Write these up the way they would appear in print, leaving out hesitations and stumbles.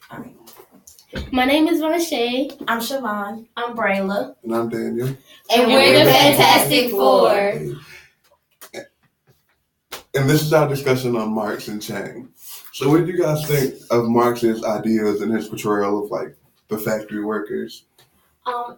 All right. My name is Vanshay. I'm Siobhan. I'm Brayla. And I'm Daniel. And we're the Fantastic Four. And this is our discussion on Marx and Chang. So what did you guys think of Marx's ideas and his portrayal of like the factory workers?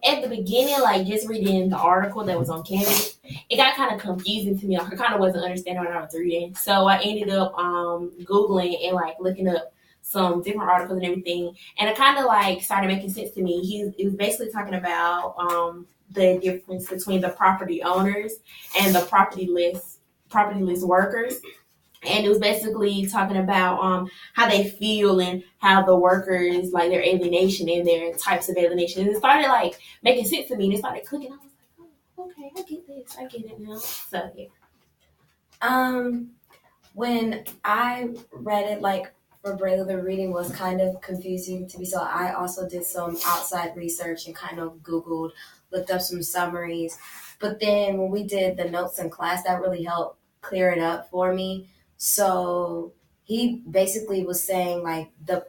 At the beginning, like just reading the article that was on Canvas, it got kind of confusing to me. Like, I kind of wasn't understanding what I was reading. So I ended up Googling and like looking up some different articles and everything. And it kind of like started making sense to me. He was basically talking about the difference between the property owners and the propertyless workers. And it was basically talking about how they feel and how the workers, like their alienation and their types of alienation. And it started like making sense to me, and it started clicking. I was like, oh, okay, I get this. I get it now. So yeah. When I read it, like for Brayla, the reading was kind of confusing to me. So I also did some outside research and kind of Googled, looked up some summaries. But then when we did the notes in class, that really helped clear it up for me. So he basically was saying like the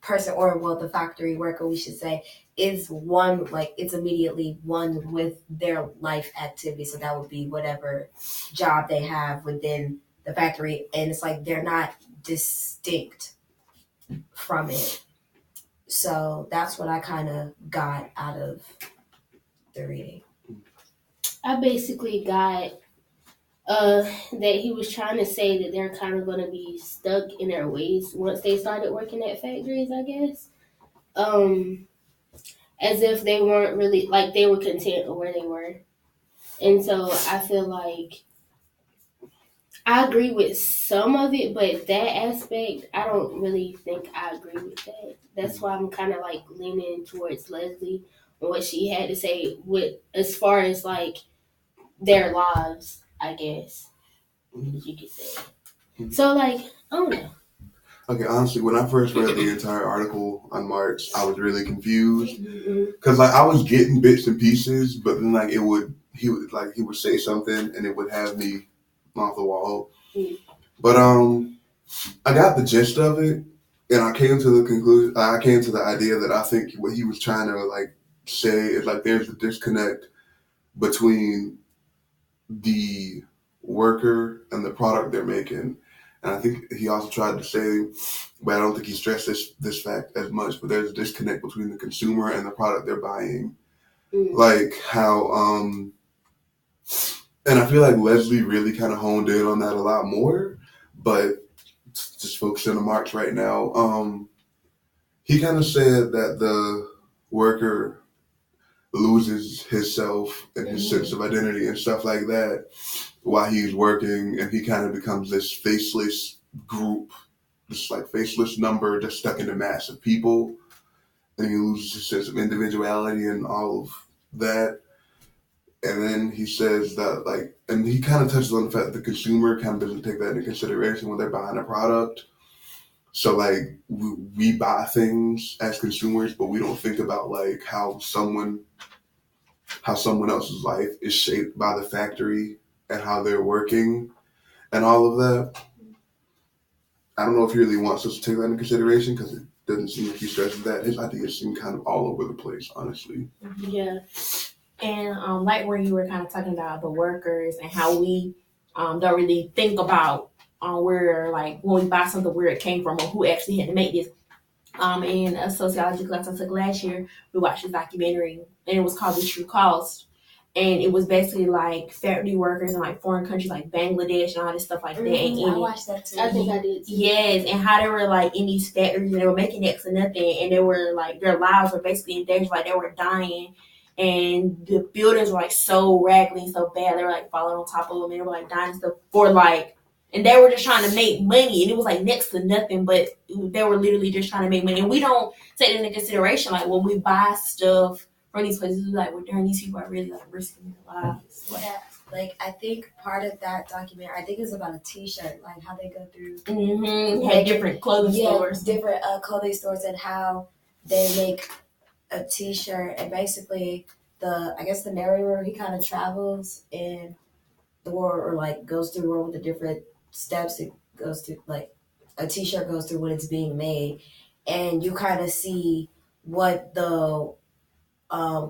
person, or well, the factory worker, we should say, is one, like it's immediately one with their life activity. So that would be whatever job they have within the factory. And it's like they're not distinct from it. So that's what I kind of got out of the reading. I basically got that he was trying to say that they're kind of going to be stuck in their ways once they started working at factories, I guess. As if they weren't really, like they were content with where they were. And so I feel like I agree with some of it, but that aspect, I don't really think I agree with that. That's why I'm kind of like leaning towards Leslie and what she had to say with as far as like their lives, I guess you could say. So like, I don't know. Okay, honestly, when I first read the entire article on Marx, I was really confused because like I was getting bits and pieces, but then like he would say something and it would have me off the wall. But I got the gist of it, and I came to the conclusion. I came to the idea that I think what he was trying to like say is like there's a disconnect between the worker and the product they're making. And I think he also tried to say, but I don't think he stressed this fact as much, but there's a disconnect between the consumer and the product they're buying. Like how, and I feel like Leslie really kind of honed in on that a lot more, but just focusing on Marx right now, he kind of said that the worker loses himself and his sense of identity and stuff like that while he's working, and he kind of becomes this faceless group, this like faceless number just stuck in a mass of people, and he loses his sense of individuality and all of that. And then he says that like, and he kind of touches on the fact that the consumer kind of doesn't take that into consideration when they're buying a product. So like we buy things as consumers, but we don't think about like how someone else's life is shaped by the factory and how they're working and all of that. I don't know if he really wants us to take that into consideration because it doesn't seem like he stresses that. His ideas seem kind of all over the place, honestly. Yeah. And like where you were kind of talking about the workers and how we don't really think about where, like, when we buy something, where it came from or who actually had to make this. In a sociology class I took last year, we watched this documentary, and it was called The True Cost. And it was basically like factory workers in like foreign countries like Bangladesh and all this stuff like that. I watched that too. I think I did too. Yes, and how they were like in these factories and they were making next to nothing, and they were like their lives were basically in danger, like they were dying, and the buildings were like so raggedy and so bad, they were like falling on top of them, and they were like dying and stuff for like, and they were just trying to make money, and it was like next to nothing, but they were literally just trying to make money, and we don't take it into consideration like when we buy stuff from these places, like, well, darn, these people are really like risking their lives. Yeah, like I think part of that documentary, I think it was about a T-shirt, like how they go through had different clothing stores, different clothing stores, and how they make a T-shirt, and basically the narrator, he kind of travels in the world, or like goes through the world with the different steps it goes through, like a T-shirt goes through when it's being made. and you kind of see what the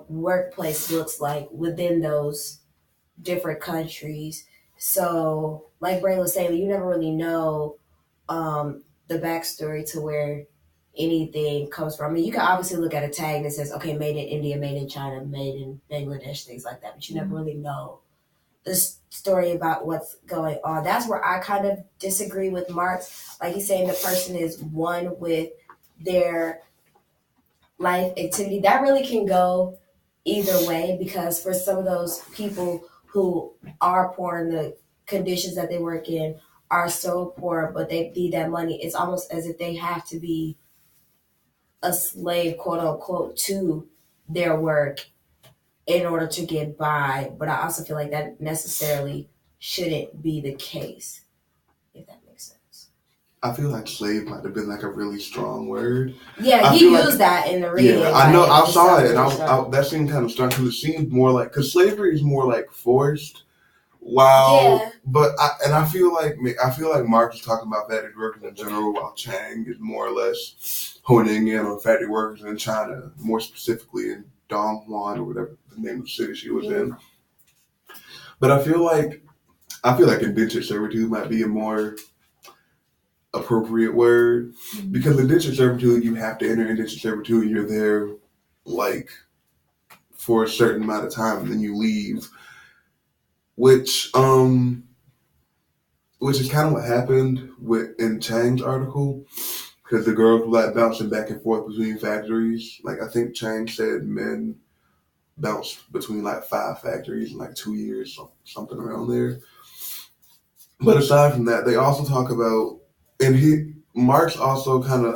workplace looks like within those different countries. So, like Bray was saying, you never really know the backstory to where anything comes from. I mean, you can obviously look at a tag that says, okay, made in India, made in China, made in Bangladesh, things like that, but you never really know the story about what's going on. That's where I kind of disagree with Marx. Like he's saying, the person is one with their life activity. That really can go either way, because for some of those people who are poor in the conditions that they work in are so poor, but they need that money, it's almost as if they have to be a slave, quote unquote, to their work in order to get by. But I also feel like that necessarily shouldn't be the case, if that makes sense. I feel like slave might have been like a really strong word. Yeah, I he feel used like, that in the reading. yeah, I know. I It saw it, sounded and really strong. that seemed kind of strong because it seemed more like because slavery is more like forced. While, Yeah. but I feel like Marx is talking about factory workers in general, while Chang is more or less honing in on factory workers in China, more specifically in Donghuan or whatever the name of the city she was in. But I feel like indentured servitude might be a more appropriate word because indentured servitude, you have to enter indentured servitude. You're there like for a certain amount of time, and then you leave, which which is kind of what happened in Chang's article, because the girls were like bouncing back and forth between factories. Like I think Chang said men bounced between like 5 factories in like 2 years, something around there. But aside from that, they also talk about, and Marx also kind of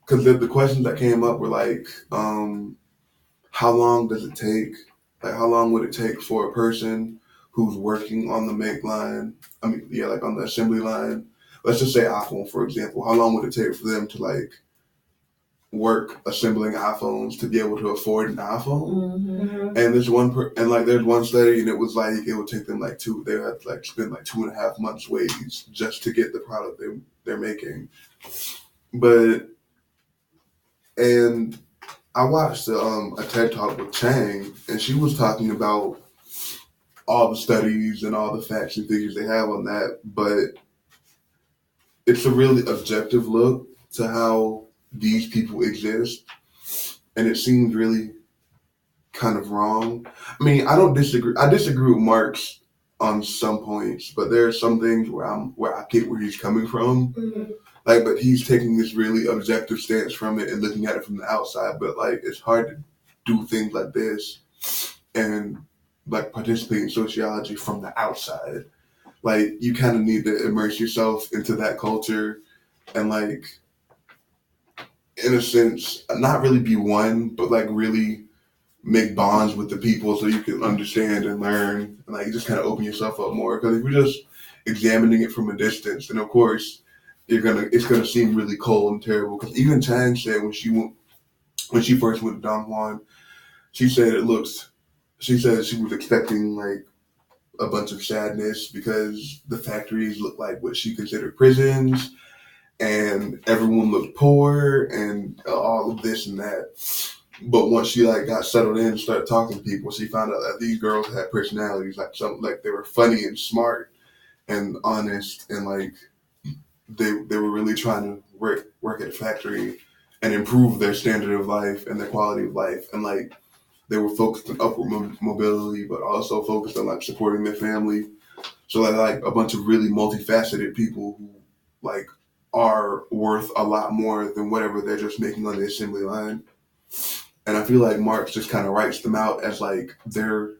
because the questions that came up were like, how long does it take? Like, how long would it take for a person who's working on the make line? I mean, yeah, like on the assembly line. Let's just say iPhone, for example. How long would it take for them to like work assembling iPhones to be able to afford an iPhone? Mm-hmm. And there's there's one study, and it was like it would take them like they had to like spend like 2.5 months wage just to get the product they're making. But and I watched a TED talk with Chang, and she was talking about all the studies and all the facts and figures they have on that, but it's a really objective look to how these people exist, and it seems really kind of wrong. I mean, I don't disagree. I disagree with Marx on some points, but there are some things where I get where he's coming from. Mm-hmm. Like, but he's taking this really objective stance from it and looking at it from the outside. But like, it's hard to do things like this and like participate in sociology from the outside. Like, you kind of need to immerse yourself into that culture and like, in a sense, not really be one, but like really make bonds with the people so you can understand and learn and like just kind of open yourself up more. Because if you're just examining it from a distance, then of course it's gonna seem really cold and terrible. Because even Chang said when she first went to Donghuan, she said she said she was expecting like a bunch of sadness because the factories looked like what she considered prisons, and everyone looked poor and all of this and that. But once she like got settled in and started talking to people, she found out that these girls had personalities, like they were funny and smart and honest, and like they were really trying to work at a factory and improve their standard of life and their quality of life, and like they were focused on upward mobility, but also focused on like supporting their family. So like a bunch of really multifaceted people who like are worth a lot more than whatever they're just making on the assembly line. And I feel like Marx just kind of writes them out as like they're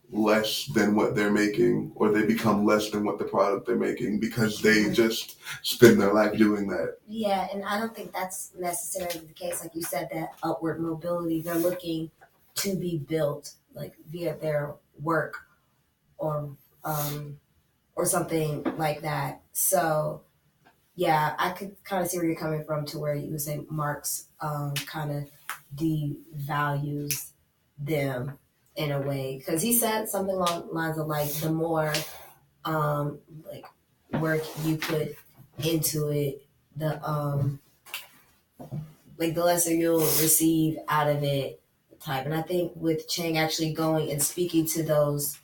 less than what they're making, or they become less than what the product they're making because they just spend their life doing that. Yeah, and I don't think that's necessarily the case. Like you said, that upward mobility, they're looking to be built like via their work or something like that. So yeah, I could kind of see where you're coming from, to where you would say Marx kind of devalues them in a way, because he said something along the lines of like the more like work you put into it, the like the lesser you'll receive out of it type. And I think with Chang actually going and speaking to those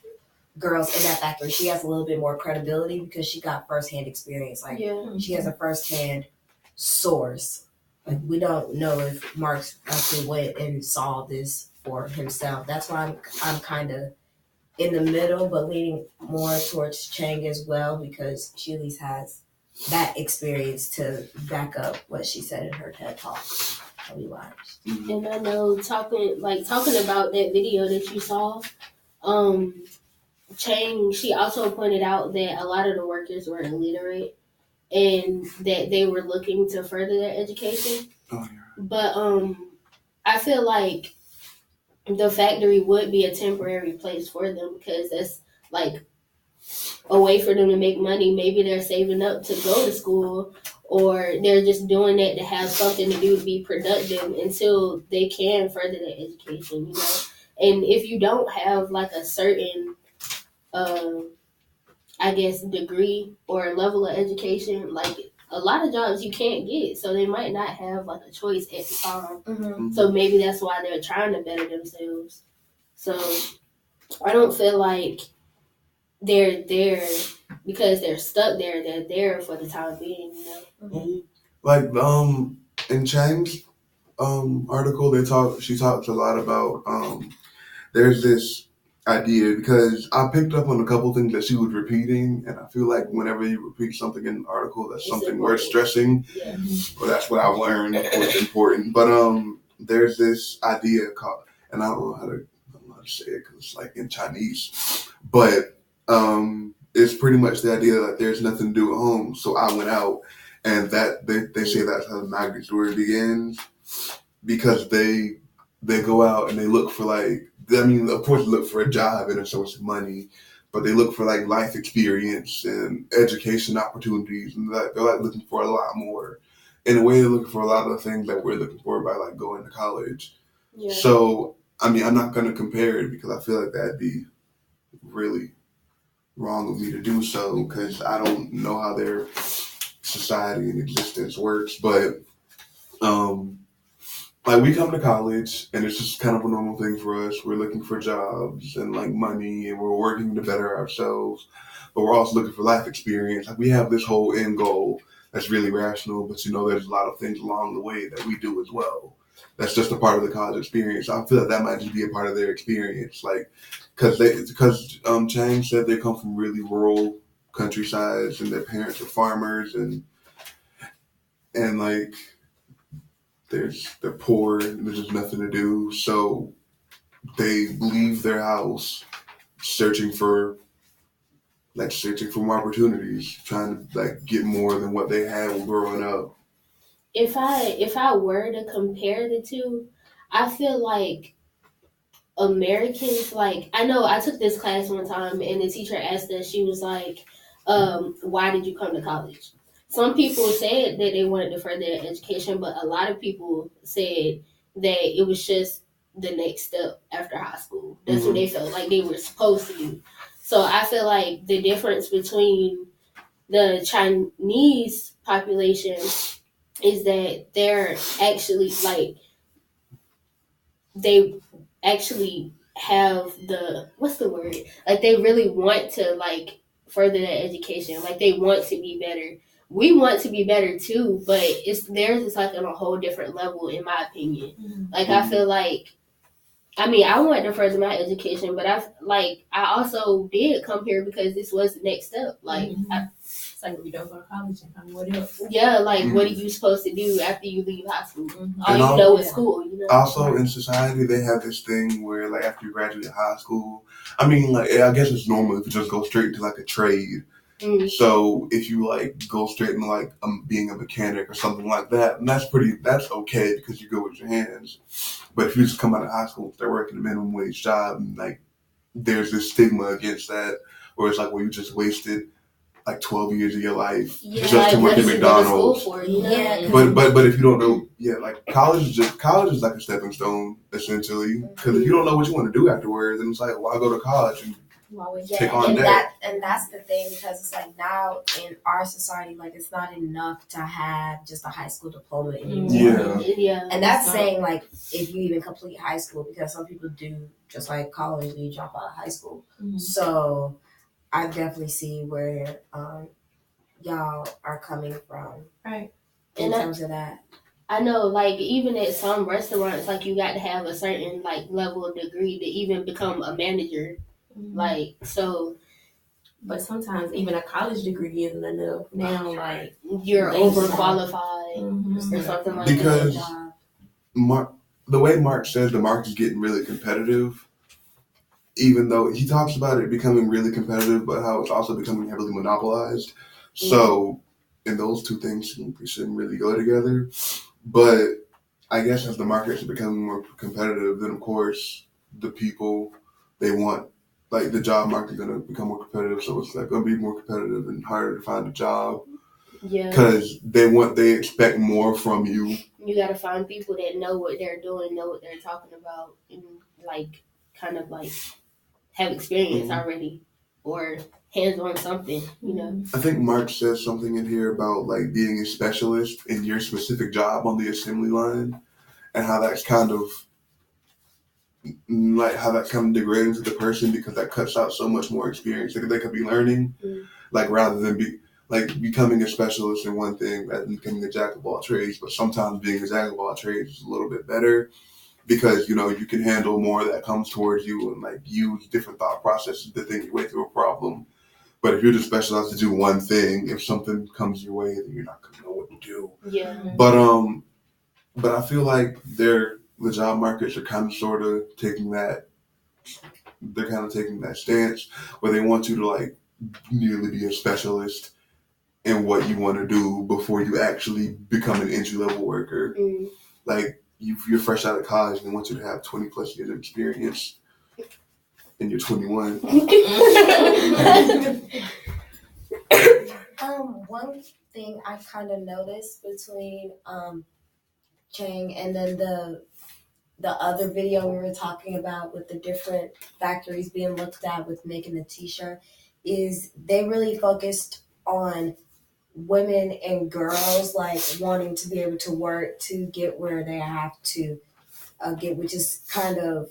girls in that factory, she has a little bit more credibility because she got firsthand experience. Like she has a firsthand source. Like we don't know if Marx actually went and saw this for himself. That's why I'm kind of in the middle, but leaning more towards Chang as well because she at least has that experience to back up what she said in her TED talk that we watched. And I know talking about that video that you saw, Chang, she also pointed out that a lot of the workers were illiterate and that they were looking to further their education. Oh, yeah. But I feel like the factory would be a temporary place for them because that's like a way for them to make money. Maybe they're saving up to go to school or they're just doing that to have something to do to be productive until they can further their education, you know. And if you don't have like a certain I guess degree or level of education, like a lot of jobs you can't get, so they might not have like a choice at the time. Mm-hmm. So maybe that's why they're trying to better themselves. So I don't feel like they're there because they're stuck there. They're there for the time being, you know. Mm-hmm. Like in Chang's article, she talks a lot about there's this idea because I picked up on a couple things that she was repeating, and I feel like whenever you repeat something in an article, that's something worth stressing. Yeah. Well, that's what I've learned was important. But there's this idea called, and I don't know how to say it because it's like in Chinese, but it's pretty much the idea that there's nothing to do at home, so I went out, and that they say that's how the migrant story begins because they go out and they look for of course, look for a job and a source of money, but they look for like life experience and education opportunities, and they're like looking for a lot more. In a way, they're looking for a lot of the things that we're looking for by like going to college. Yeah. So, I mean, I'm not going to compare it because I feel like that'd be really wrong of me to do so because I don't know how their society and existence works, but like we come to college and it's just kind of a normal thing for us. We're looking for jobs and like money and we're working to better ourselves, but we're also looking for life experience. Like we have this whole end goal that's really rational, but you know, there's a lot of things along the way that we do as well. That's just a part of the college experience. I feel like that might just be a part of their experience. Like, because Chang said they come from really rural countrysides and their parents are farmers and like, they're poor and there's just nothing to do, so they leave their house searching for more opportunities, trying to like get more than what they had when growing up. If I were to compare the two, I feel like Americans, like I know I took this class one time and the teacher asked us, she was like, why did you come to college? Some people said that they wanted to further their education, but a lot of people said that it was just the next step after high school. That's what they felt like they were supposed to do. So I feel like the difference between the Chinese population is that they're actually like, they actually have what's the word? Like they really want to like further their education. Like they want to be better. We want to be better too, but theirs is like on a whole different level, in my opinion. Mm-hmm. Like I feel like, I mean, I wanted to further my education, but I also did come here because this was the next step. Like, it's like when you don't go to college and what else? Yeah, like what are you supposed to do after you leave high school? All you know is school. You know? Also, in society, they have this thing where, like, after you graduate high school, I mean, like, I guess it's normal if you just go straight into like a trade. Mm-hmm. So if you like go straight into like being a mechanic or something like that, and that's okay because you go with your hands. But if you just come out of high school and start working a minimum wage job, and like there's this stigma against that, where it's like, well, you just wasted like 12 years of your life just to work at McDonald's. But if you don't know, like college is like a stepping stone essentially. Because if you don't know what you want to do afterwards, then it's like, why go to college? And take on and that's the thing, because it's like now in our society, like it's not enough to have just a high school diploma anymore. Yeah. And that's saying like if you even complete high school, because some people do just like college, you drop out of high school. So I definitely see where y'all are coming from, right? In terms of that. I know, like, even at some restaurants, like, you got to have a certain, like, level of degree to even become a manager. Like, so. But sometimes even a college degree isn't enough. Now, like, you're overqualified or something like because that. Because the way Mark says the market is getting really competitive, even though he talks about it becoming really competitive, but how it's also becoming heavily monopolized. So, and those two things shouldn't really go together. But I guess as the markets are becoming more competitive, then of course the people they want, like the job market, is going to become more competitive. So it's like going to be more competitive and harder to find a job. Yeah. Because they expect more from you. You got to find people that know what they're doing, know what they're talking about, and like kind of like have experience already or hands on something, you know. I think Mark says something in here about like being a specialist in your specific job on the assembly line, and how that's kind of degrading to the person, because that cuts out so much more experience that they could be learning, like rather than becoming a specialist in one thing rather than becoming a jack of all trades. But sometimes being a jack of all trades is a little bit better, because you can handle more that comes towards you and like use different thought processes to think your way through a problem. But if you're just specialized to do one thing, if something comes your way, then you're not gonna know what to do. Yeah. But I feel like the job markets are kind of sort of taking that. They're kind of taking that stance where they want you to like nearly be a specialist in what you want to do before you actually become an entry level worker. Like you're fresh out of college and they want you to have 20 plus years of experience, and you're 21. One thing I kind of noticed between Chang and then the other video we were talking about with the different factories being looked at with making the t-shirt is they really focused on women and girls like wanting to be able to work to get where they have to get, which is kind of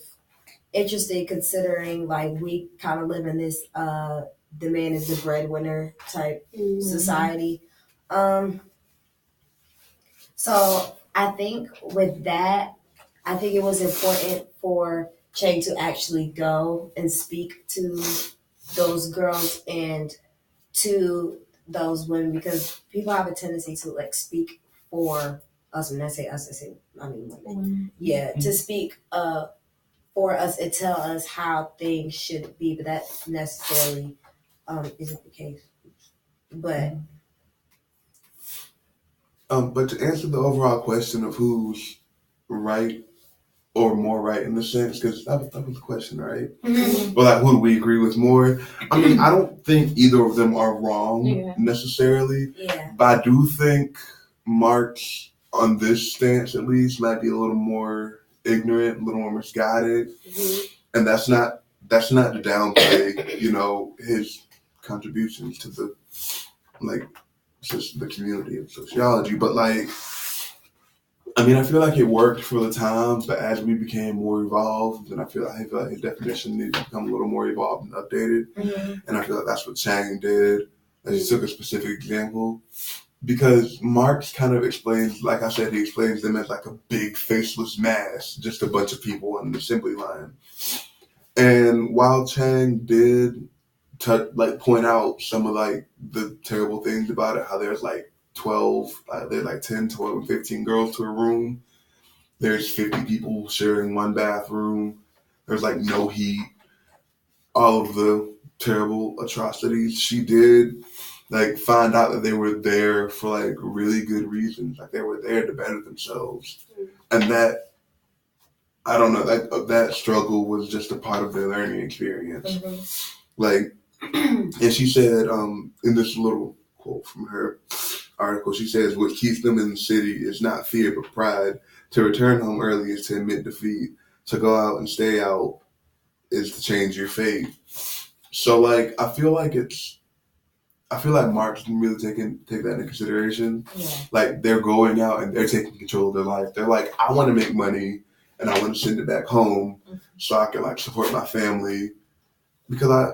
interesting considering like we kind of live in this the man is the breadwinner type society. So I think with that, I think it was important for Chang to actually go and speak to those girls and to those women, because people have a tendency to like speak for us. When I say us, I mean women. Yeah, to speak for us and tell us how things should be, but that necessarily isn't the case. But to answer the overall question of who's right or more right in the sense, because that was the question, right? But like, who do we agree with more? I mean, I don't think either of them are wrong necessarily. But I do think Marx, on this stance at least, might be a little more ignorant, a little more misguided, and that's not to downplay, his contributions to the the community of sociology, but like, I mean, I feel like it worked for the times, but as we became more evolved, then I feel like his definition needed to become a little more evolved and updated. And I feel like that's what Chang did. He took a specific example, because Marx kind of explains, like I said, he explains them as like a big faceless mass, just a bunch of people on an assembly line. And while Chang did point out some of like the terrible things about it, how there's like 10, 12, and 15 girls to a room. There's 50 people sharing one bathroom. There's like no heat. All of the terrible atrocities she did, like find out that they were there for like really good reasons. Like they were there to better themselves. And that, I don't know, that struggle was just a part of their learning experience. Like, and she said, in this little quote from her article, she says, what keeps them in the city is not fear but pride. To return home early is to admit defeat. To go out and stay out is to change your fate. So like I feel like Marx didn't really take that into consideration. Yeah. Like they're going out and they're taking control of their life. They're like, I want to make money and I want to send it back home so I can like support my family because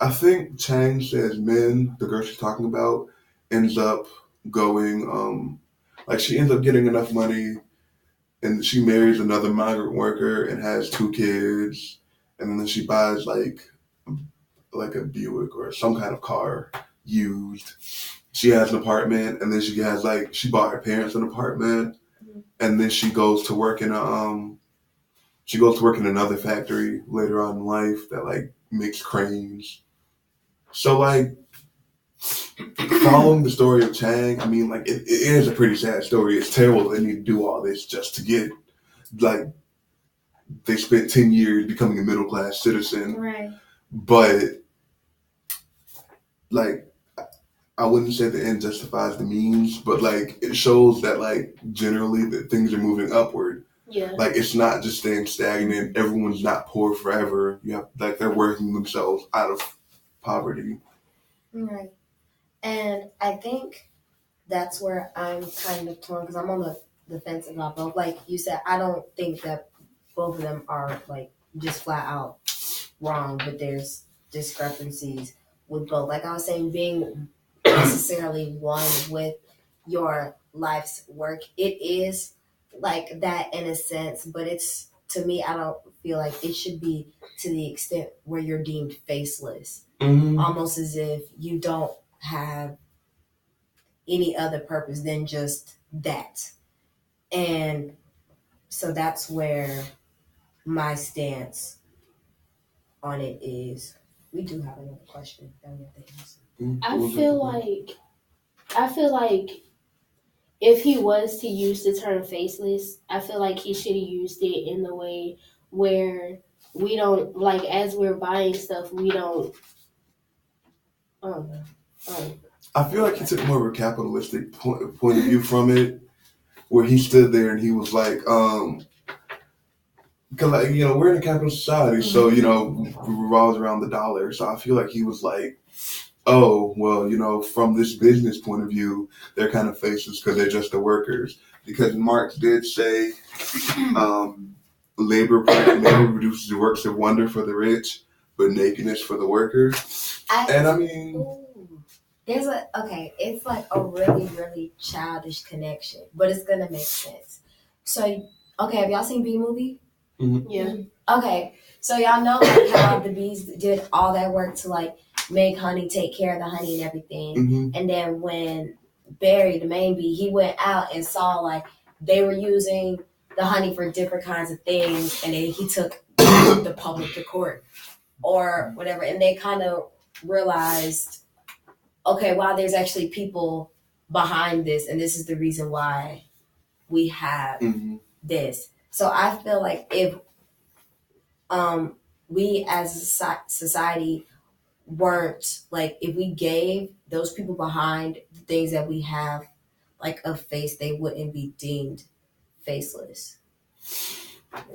I think Chang says men, the girl she's talking about, ends up going like she ends up getting enough money and she marries another migrant worker and has 2 kids and then she buys like a Buick or some kind of car used. She has an apartment and then she bought her parents an apartment and then she goes to work in another factory later on in life that like makes cranes. So like following the story of Chang, I mean like it is a pretty sad story. It's terrible they need to do all this just to get like they spent 10 years becoming a middle class citizen. Right. But like I wouldn't say the end justifies the means, but like it shows that like generally that things are moving upward. Yeah. Like it's not just staying stagnant. Everyone's not poor forever. You have like they're working themselves out of poverty. Right. And I think that's where I'm kind of torn because I'm on the fence about both. Like you said, I don't think that both of them are like just flat out wrong, but there's discrepancies with both. Like I was saying, being necessarily one with your life's work, it is like that in a sense, but it's to me, I don't feel like it should be to the extent where you're deemed faceless, almost as if you don't have any other purpose than just that. And so that's where my stance on it is. We do have another question that we have to answer. I feel like if he was to use the term faceless, I feel like he should have used it in the way where we don't like as we're buying stuff, we don't. I don't know. I feel like he took more of a capitalistic point of view from it, where he stood there and he was like, because like we're in a capitalist society, so we revolves around the dollar. So I feel like he was like, oh well, from this business point of view, they're kind of faceless because they're just the workers. Because Marx did say, labor reduces the works of wonder for the rich, but nakedness for the worker. It's like a really, really childish connection, but it's gonna make sense. So, okay, have y'all seen Bee Movie? Mm-hmm. Yeah. Okay, so y'all know like how the bees did all that work to like make honey, take care of the honey and everything, and then when Barry, the main bee, he went out and saw like they were using the honey for different kinds of things, and then he took the public to court or whatever, and they kind of realized, okay, wow, there's actually people behind this, and this is the reason why we have this. So I feel like if we as a society weren't like, if we gave those people behind the things that we have like a face, they wouldn't be deemed faceless.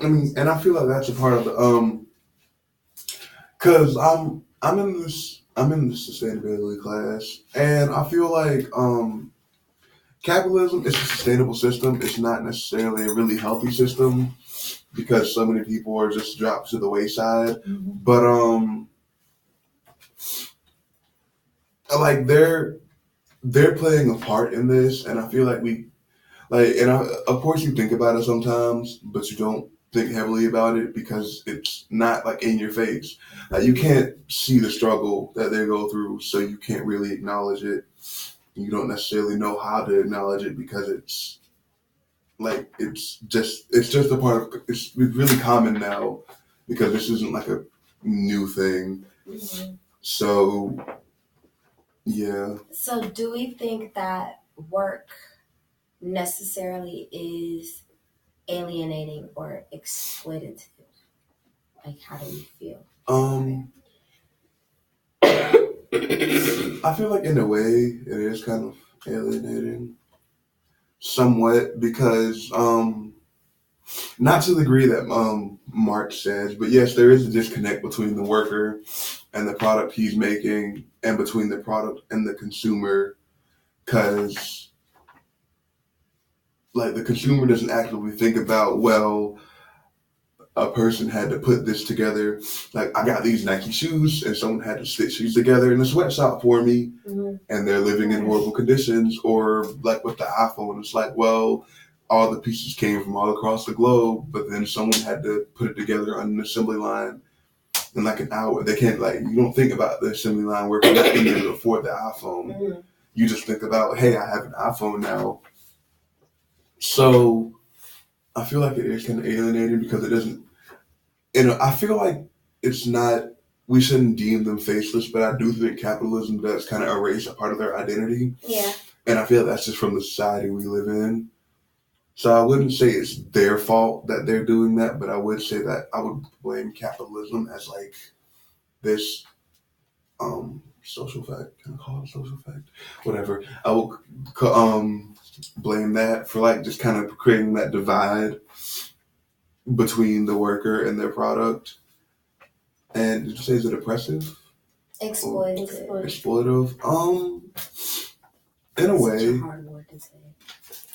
I mean, and I feel like that's a part of the because I'm in this sustainability class, and I feel like capitalism is a sustainable system. It's not necessarily a really healthy system because so many people are just dropped to the wayside. But like they're playing a part in this, and I feel like of course you think about it sometimes, but you don't think heavily about it because it's not like in your face. Like you can't see the struggle that they go through, so you can't really acknowledge it. You don't necessarily know how to acknowledge it because it's just a part of it's really common now because this isn't like a new thing. So yeah. So do we think that work necessarily is alienating or exploitative? Like, how do we feel? I feel like in a way it is kind of alienating somewhat because not to the degree that Marx says, but yes, there is a disconnect between the worker and the product he's making, and between the product and the consumer, because like the consumer doesn't actively think about, well, a person had to put this together. Like, I got these Nike shoes, and someone had to stitch these together in a sweatshop for me, and they're living in horrible conditions. Or like with the iPhone, it's like, well, all the pieces came from all across the globe, but then someone had to put it together on an assembly line in like an hour. They can't, like, you don't think about the assembly line working not being able to afford the iPhone. You just think about, hey, I have an iPhone now. So I feel like it is kind of alienating because it doesn't, I feel like it's not, we shouldn't deem them faceless, but I do think capitalism does kind of erase a part of their identity. Yeah. And I feel that's just from the society we live in. So I wouldn't say it's their fault that they're doing that, but I would say that I would blame capitalism as like this social fact. Can I call it a social fact? Whatever. I would blame that for like just kind of creating that divide between the worker and their product. And did you say, is it oppressive? Exploitative. Exploitative. In a way. Such a hard word to say.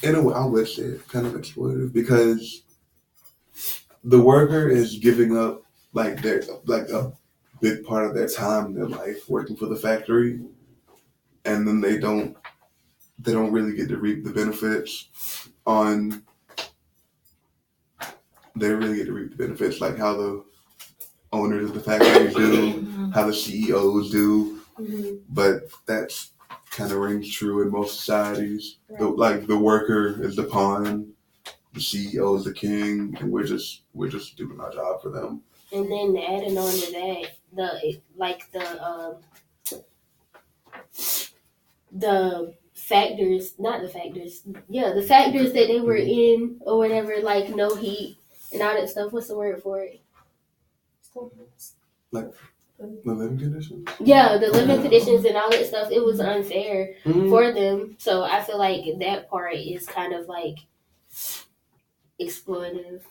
In a way, I would say it's kind of exploitative because the worker is giving up like their like a big part of their time in their life working for the factory, and then they don't really get to reap the benefits on. They really get to reap the benefits like how the owners of the factories do, how the CEOs do, but that's kind of rings true in most societies. Right. The worker is the pawn, the CEO is the king, and we're just doing our job for them. And then adding on to that, the factors that they were in or whatever, like no heat and all that stuff. What's the word for it? Like the living conditions? Yeah, the living conditions and all that stuff. It was unfair for them. So I feel like that part is kind of like exploitative.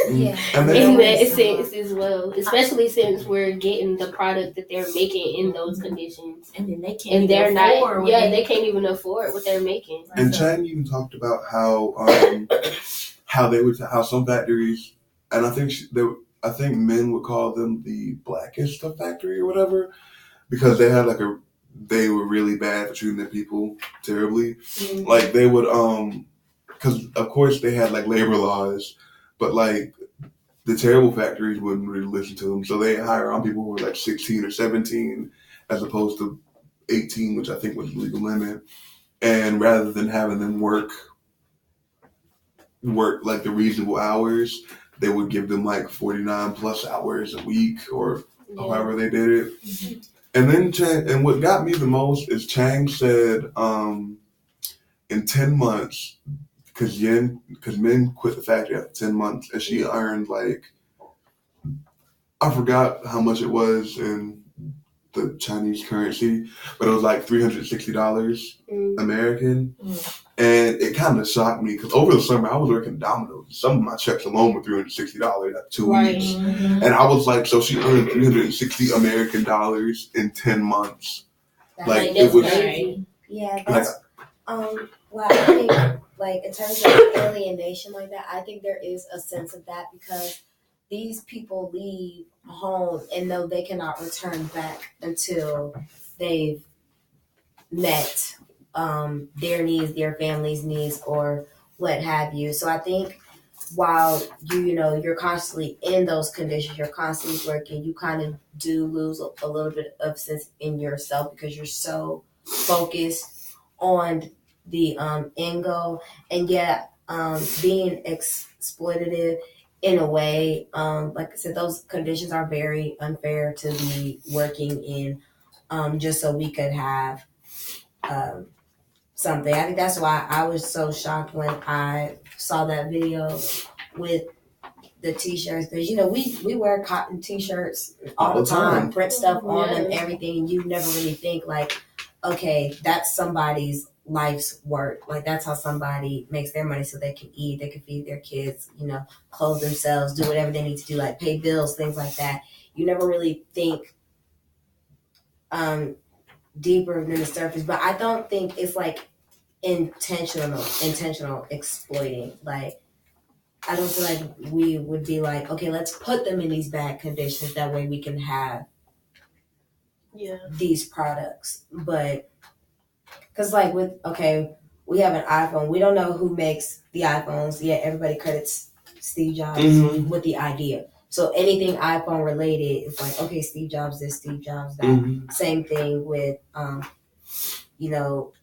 Yeah. In that sense as well. Especially since we're getting the product that they're making in those conditions. And then they can't afford they can't even afford what they're making. And Chang even talked about how how some factories, and I think men would call them the blackest of factory or whatever, because they had they were really bad for treating their people terribly. Like they would, because of course they had like labor laws, but like the terrible factories wouldn't really listen to them. So they hire on people who were like 16 or 17 as opposed to 18, which I think was the legal limit. And rather than having them work like the reasonable hours, they would give them like 49 plus hours a week or however they did it. And then and what got me the most is Chang said in 10 months, because men quit the factory after 10 months, and she earned like, I forgot how much it was in the Chinese currency, but it was like $360 American. And it kind of shocked me because over the summer I was working Domino's. Some of my checks alone were $360 after 2 weeks. And I was like, so she earned $360 American in 10 months. Like it was crazy. Yeah, that's well, I think like in terms of alienation like that, I think there is a sense of that because these people leave home and know they cannot return back until they've met their needs, their family's needs, or what have you. So I think while you're constantly in those conditions, you're constantly working, you kind of do lose a little bit of sense in yourself because you're so focused on the end goal, and yet being exploitative in a way, like I said, those conditions are very unfair to be working in, just so we could have something. I think that's why I was so shocked when I saw that video with the t-shirts, because we wear cotton t-shirts all the time, print stuff on them, everything, and you never really think like, okay, that's somebody's life's work. Like that's how somebody makes their money so they can eat, they can feed their kids, clothe themselves, do whatever they need to do, like pay bills, things like that. You never really think deeper than the surface, but I don't think it's like intentional exploiting. Like I don't feel like we would be like, okay, let's put them in these bad conditions. That way we can have these products. But because like we have an iPhone. We don't know who makes the iPhones. Yet everybody credits Steve Jobs with the idea. So anything iPhone related, it's like, okay, Steve Jobs this, Steve Jobs that. Same thing with,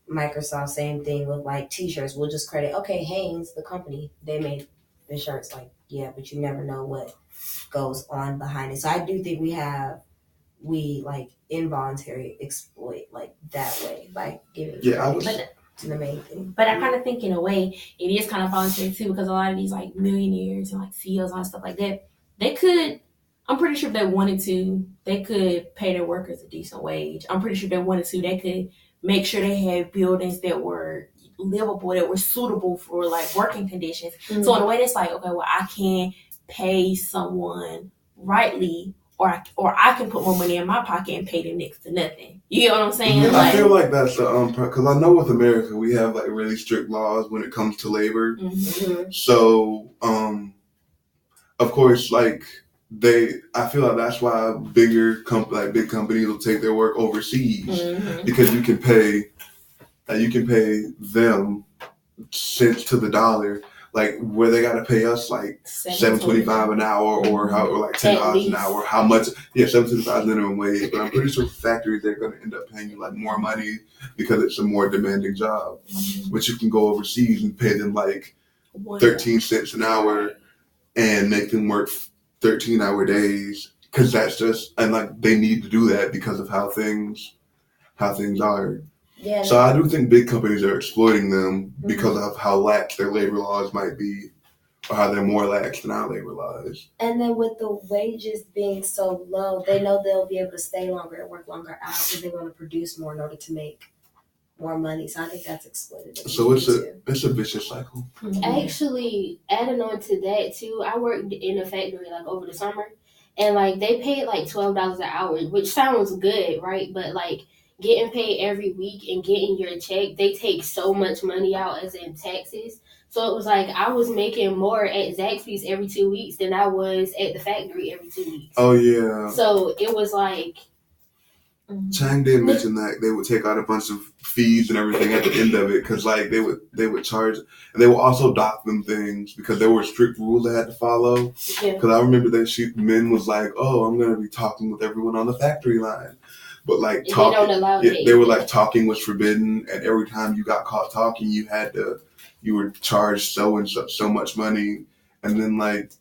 Microsoft. Same thing with like T-shirts. We'll just credit, okay, Hanes, the company, they made the shirts. Like, yeah, but you never know what goes on behind it. So I do think we like involuntary exploit like that way by giving credit to the main thing. But I kind of think in a way it is kind of voluntary too, because a lot of these like millionaires and like CEOs and stuff like that, they could, I'm pretty sure if they wanted to, they could pay their workers a decent wage. I'm pretty sure if they wanted to, they could make sure they had buildings that were livable, that were suitable for like working conditions. So in a way that's like, okay, well, I can pay someone rightly, or I can put more money in my pocket and pay them next to nothing. You get what I'm saying? Mm-hmm. I feel like that's the because I know with America we have like really strict laws when it comes to labor. Mm-hmm. So of course, like I feel like that's why big companies will take their work overseas because you can pay them cents to the dollar. Like where they gotta pay us like $7.25 an hour or like $10 an hour. How much? Yeah, $7.25 minimum wage. But I'm pretty sure factories they're gonna end up paying you like more money because it's a more demanding job. But you can go overseas and pay them like 13 cents an hour and make them work 13-hour days because that's just and like they need to do that because of how things are. Yeah. So I do think big companies are exploiting them because of how lax their labor laws might be, or how they're more lax than our labor laws. And then with the wages being so low, they know they'll be able to stay longer and work longer hours because they want to produce more in order to make more money. So I think that's exploitative. So it's a vicious cycle. Actually, adding on to that too, I worked in a factory like over the summer, and like they paid like $12 an hour, which sounds good, right? But like getting paid every week and getting your check, they take so much money out as in taxes. So it was like I was making more at Zaxby's every 2 weeks than I was at the factory every 2 weeks. Oh yeah. So it was like. Chang did mention that they would take out a bunch of fees and everything at the end of it because like they would charge, and they would also dock them things because there were strict rules they had to follow. Because I remember that men was like, "Oh, I'm gonna be talking with everyone on the factory line," but like they were like talking was forbidden, and every time you got caught talking, you were charged so much money, and then like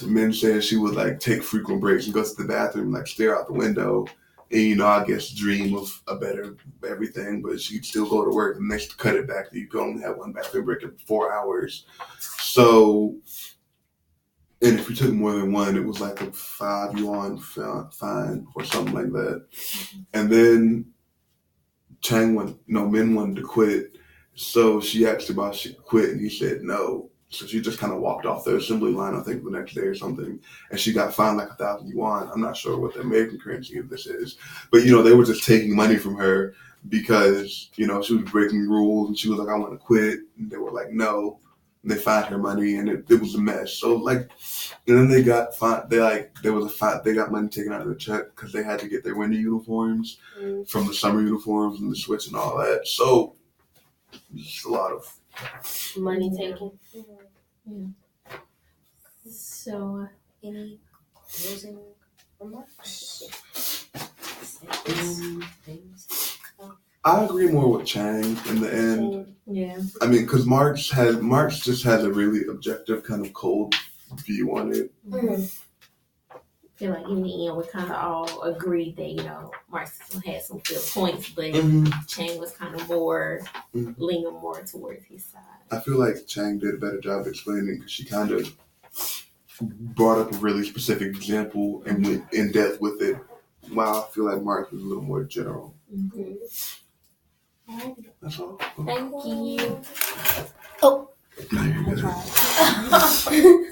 Min said she would like take frequent breaks and go to the bathroom, like stare out the window. And, I guess dream of a better everything, but she'd still go to work and they cut it back that you could only have one bathroom break in 4 hours. So, and if you took more than one, it was like a 5 yuan fine or something like that. And then Min wanted to quit. So she asked about she quit and he said no. So she just kind of walked off the assembly line, I think, the next day or something. And she got fined like 1,000 yuan. I'm not sure what the American currency of this is. But, they were just taking money from her because, she was breaking rules. And she was like, I want to quit. And they were like, no. And they fined her money. And it was a mess. So, like, and then they got fined. They got money taken out of their check because they had to get their winter uniforms from the summer uniforms and the switch and all that. So, just a lot of money taken. Yeah. So, any closing remarks? I agree more with Chang in the end. Yeah. I mean, because Marx just has a really objective kind of cold view on it. I feel like in the end we kind of all agreed that Marxism had some good points, but Chang was kind of more leaning more towards his side. I feel like Chang did a better job explaining because she kind of brought up a really specific example and went in depth with it. While I feel like Marx was a little more general. That's all. Thank you. Oh, No, you're I good. tried.